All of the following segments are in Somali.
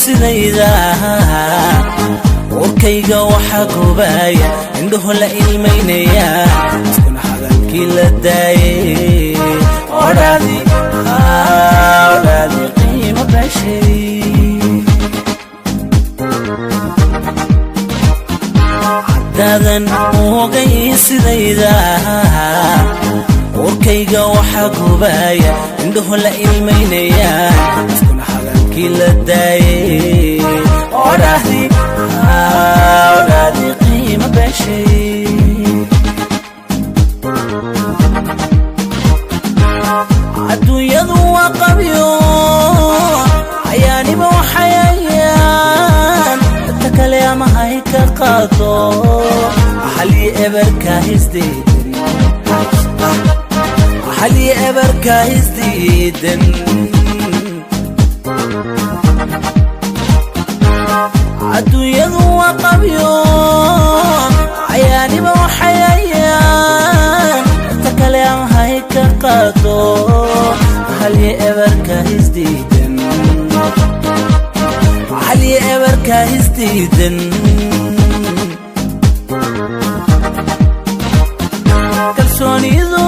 sidayda warkayga waxa gubaya indhuhu la ilmeynaya iskuna hadalkii la daayay odhaadi qiimo bashay dadan ogay sidayda warkayga waxa gubaya indhuhu la ilmeynaya iskuna hadalkii la daayay odhaadi qiimo bashay adduunyadu waa qabyo ayaaniba waxayayaan dadka kale ama hay ka qaado xalli eberka hisdiidan adduunyadu waa qabyo ayaaniba waxayayaan dadka kale ama hay ka qaado xalli eberka hisdiidan kalsoonidu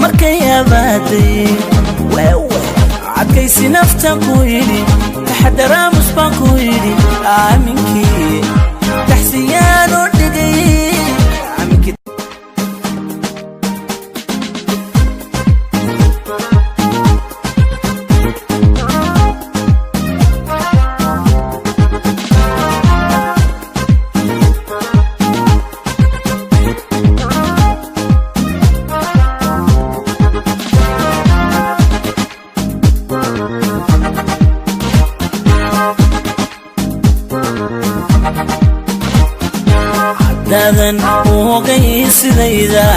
markay abaaday adkaysi naftan ku yidhi taxadaraamus baan ku yidhi aaminkii taxsiyaan u dhigay dadan ogay sidayda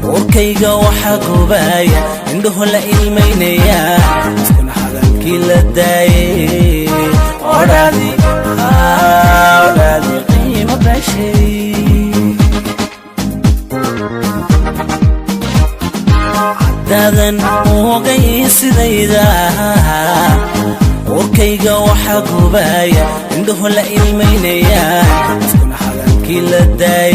warkayga waxa gubaya indhuhu la ilmeynaya iskuna hadalkii la daayay odhaadi qiimo bashay dadan ogay sidayda warkayga waxa gubaya indhuhu la ilmeynaya iskuna hadalkii la daayay